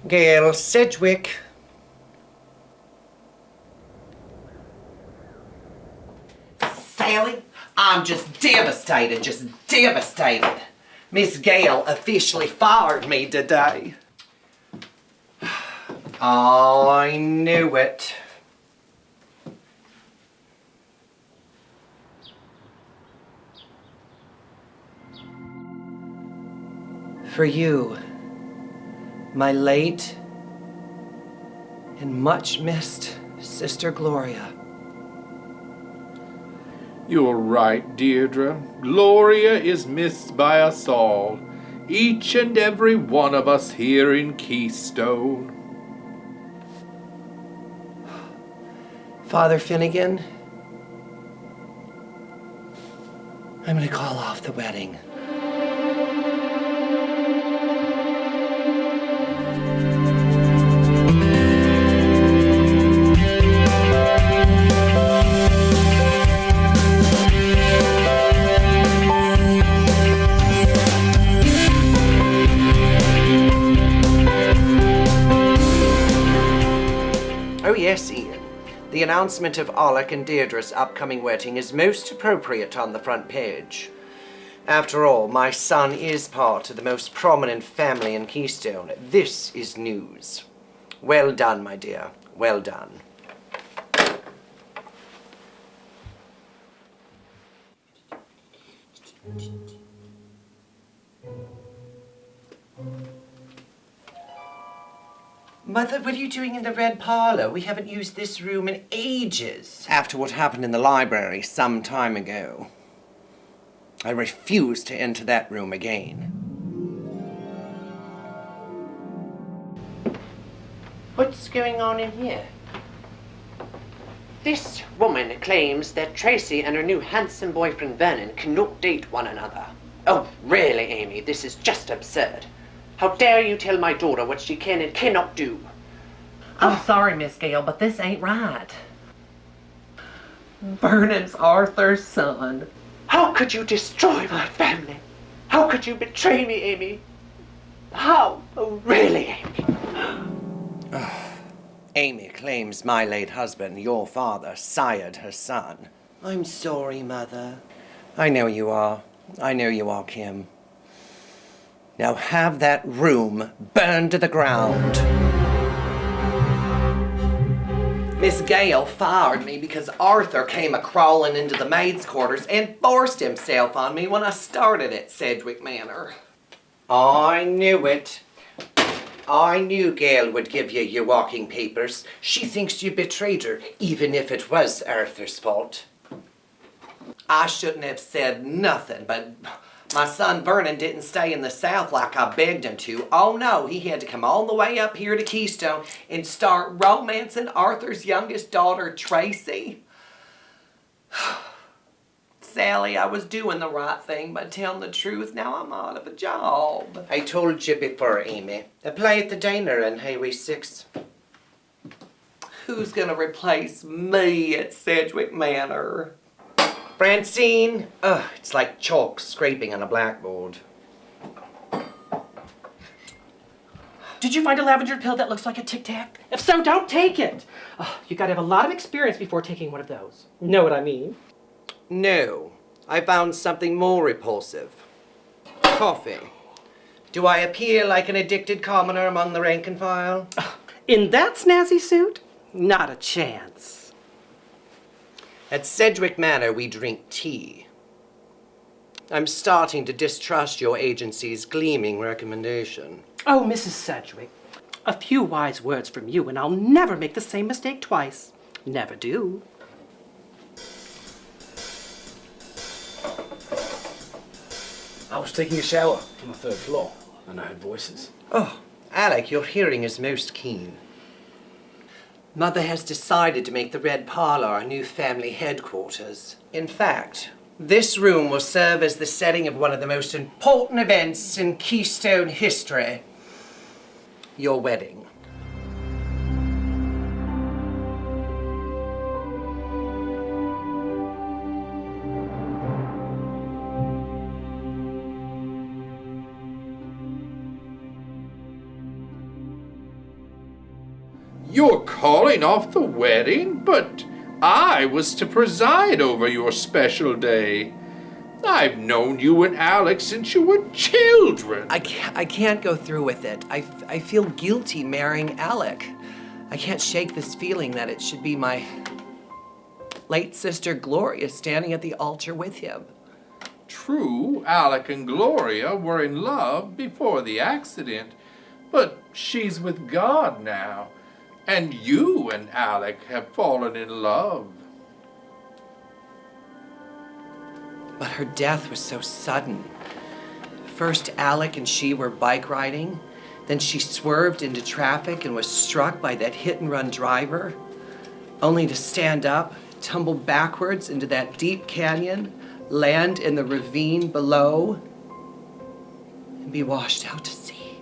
Gail Sedgwick. Sally, I'm just devastated. Miss Gail officially fired me today. I knew it. For you, my late and much missed Sister Gloria. You're right, Deirdre. Gloria is missed by us all, each and every one of us here in Keystone. Father Finnegan, I'm gonna call off the wedding. Oh yes, Ian. The announcement of Alec and Deirdre's upcoming wedding is most appropriate on the front page. After all, my son is part of the most prominent family in Keystone. This is news. Well done, my dear. Well done. Mother, what are you doing in the red parlor? We haven't used this room in ages. After what happened in the library some time ago, I refuse to enter that room again. What's going on in here? This woman claims that Tracy and her new handsome boyfriend Vernon cannot date one another. Oh, really, Amy, this is just absurd. How dare you tell my daughter what she can and cannot do? I'm sorry, Miss Gale, but this ain't right. Vernon's Arthur's son. How could you destroy my family? How could you betray me, Amy? How? Oh, really, Amy? Amy claims my late husband, your father, sired her son. I'm sorry, Mother. I know you are. I know you are, Kim. Now have that room burned to the ground. Miss Gale fired me because Arthur came a-crawling into the maid's quarters and forced himself on me when I started at Sedgwick Manor. I knew it. I knew Gale would give you your walking papers. She thinks you betrayed her, even if it was Arthur's fault. I shouldn't have said nothing, but my son Vernon didn't stay in the South like I begged him to. Oh no, he had to come all the way up here to Keystone and start romancing Arthur's youngest daughter, Tracy. Sally, I was doing the right thing by telling the truth. Now I'm out of a job. I told you before, Amy. Apply at the diner in Highway 6. Who's gonna replace me at Sedgwick Manor? Francine! Ugh, it's like chalk scraping on a blackboard. Did you find a lavender pill that looks like a Tic Tac? If so, don't take it. Oh, you gotta have a lot of experience before taking one of those. Know what I mean? No, I found something more repulsive. Coffee. Do I appear like an addicted commoner among the rank and file? In that snazzy suit? Not a chance. At Sedgwick Manor, we drink tea. I'm starting to distrust your agency's gleaming recommendation. Oh, Mrs. Sedgwick, a few wise words from you and I'll never make the same mistake twice. Never do. I was taking a shower on the 3rd floor and I heard voices. Oh, Alec, your hearing is most keen. Mother has decided to make the Red Parlor our new family headquarters. In fact, this room will serve as the setting of one of the most important events in Keystone history. Your wedding. You're calling off the wedding? But I was to preside over your special day. I've known you and Alex since you were children. I can't go through with it. I feel guilty marrying Alec. I can't shake this feeling that it should be my late sister Gloria standing at the altar with him. True, Alec and Gloria were in love before the accident, but she's with God now, and you and Alec have fallen in love. But her death was so sudden. First, Alec and she were bike riding. Then she swerved into traffic and was struck by that hit-and-run driver, only to stand up, tumble backwards into that deep canyon, land in the ravine below, and be washed out to sea.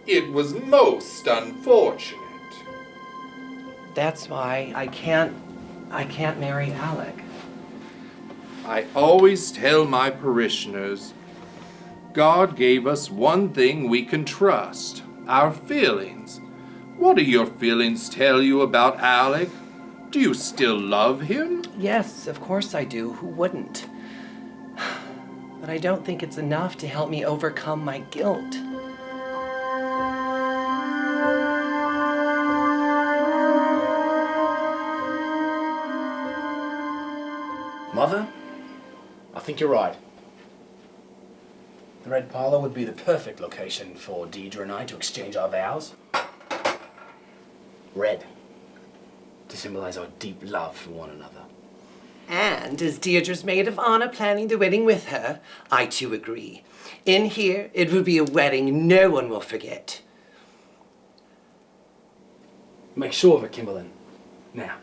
It was most unfortunate. That's why I can't marry Alec. I always tell my parishioners, God gave us one thing we can trust, our feelings. What do your feelings tell you about Alec? Do you still love him? Yes, of course I do. Who wouldn't? But I don't think it's enough to help me overcome my guilt. Mother, I think you're right. The Red Parlour would be the perfect location for Deirdre and I to exchange our vows. Red, to symbolize our deep love for one another. And as Deirdre's maid of honor planning the wedding with her, I too agree. In here, it will be a wedding no one will forget. Make sure of it, Kimberlyn. Now,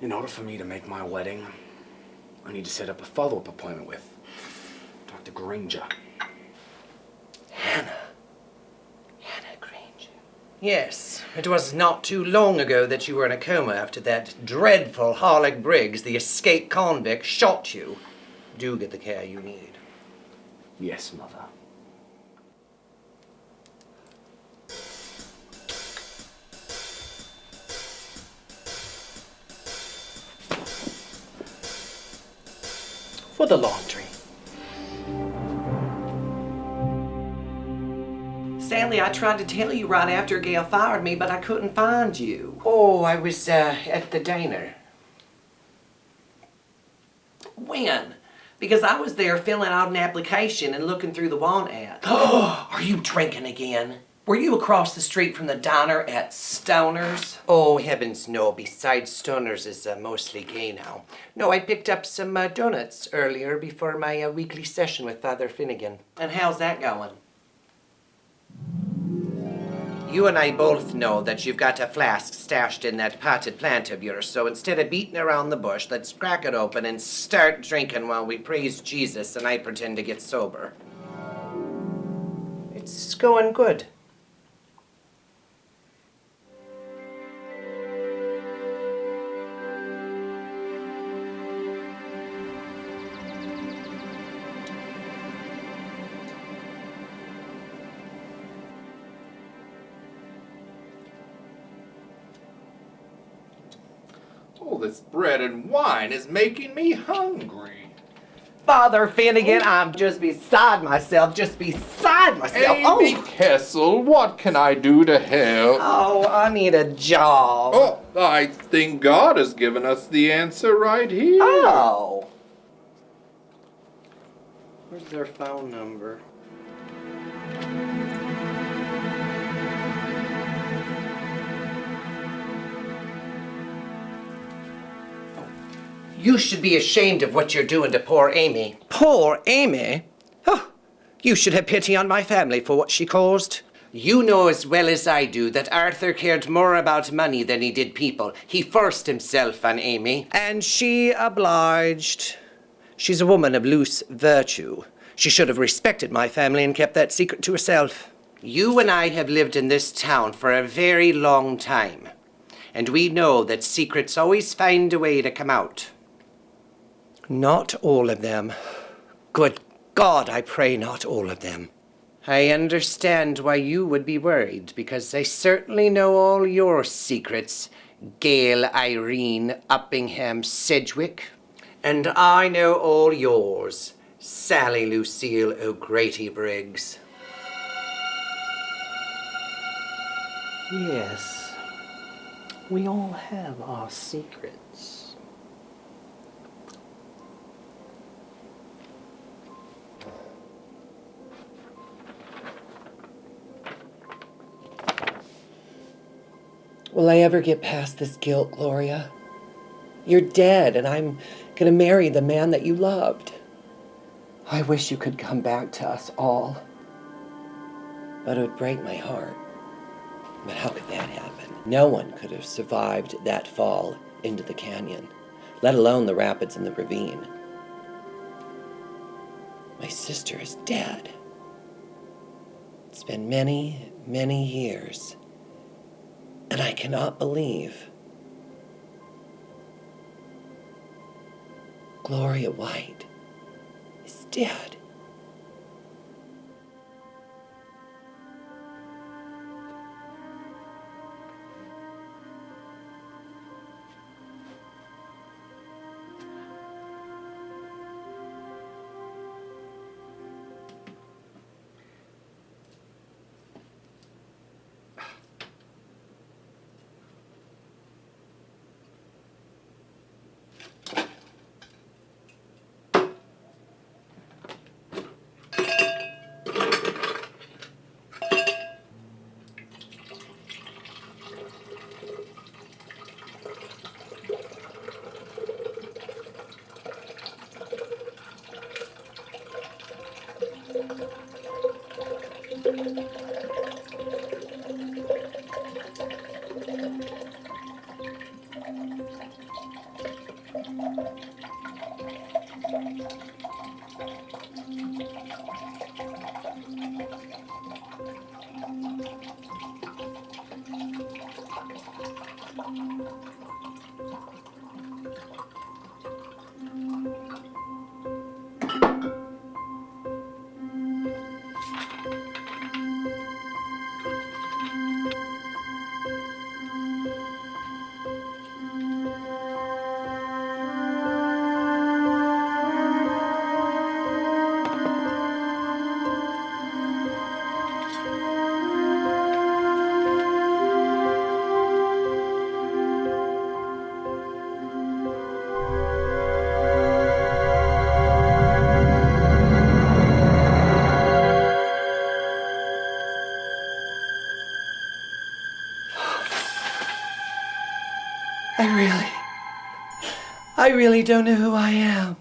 in order for me to make my wedding, I need to set up a follow-up appointment with Dr. Granger. Hannah Granger. Yes, it was not too long ago that you were in a coma after that dreadful Harlech Briggs, the escaped convict, shot you. Do get the care you need. Yes, Mother. For the laundry. Stanley, I tried to tell you right after Gail fired me, but I couldn't find you. Oh, I was at the diner. When? Because I was there filling out an application and looking through the want ad. Oh, are you drinking again? Were you across the street from the diner at Stoner's? Oh, heavens no. Besides, Stoner's is mostly gay now. No, I picked up some donuts earlier before my weekly session with Father Finnegan. And how's that going? You and I both know that you've got a flask stashed in that potted plant of yours, so instead of beating around the bush, let's crack it open and start drinking while we praise Jesus and I pretend to get sober. It's going good. All this bread and wine is making me hungry. Father Finnegan, I'm just beside myself, Amy Kessel, what can I do to help? Oh, I need a job. Oh, I think God has given us the answer right here. Oh. Where's their phone number? You should be ashamed of what you're doing to poor Amy. Poor Amy? Oh, you should have pity on my family for what she caused. You know as well as I do that Arthur cared more about money than he did people. He forced himself on Amy, and she obliged. She's a woman of loose virtue. She should have respected my family and kept that secret to herself. You and I have lived in this town for a very long time, and we know that secrets always find a way to come out. Not all of them. Good God, I pray not all of them. I understand why you would be worried, because I certainly know all your secrets, Gail Irene Uppingham Sedgwick. And I know all yours, Sally Lucille O'Grady Briggs. Yes, we all have our secrets. Will I ever get past this guilt, Gloria? You're dead, and I'm gonna marry the man that you loved. I wish you could come back to us all. But it would break my heart. But how could that happen? No one could have survived that fall into the canyon, let alone the rapids and the ravine. My sister is dead. It's been many, many years, and I cannot believe Gloria White is dead. I really don't know who I am.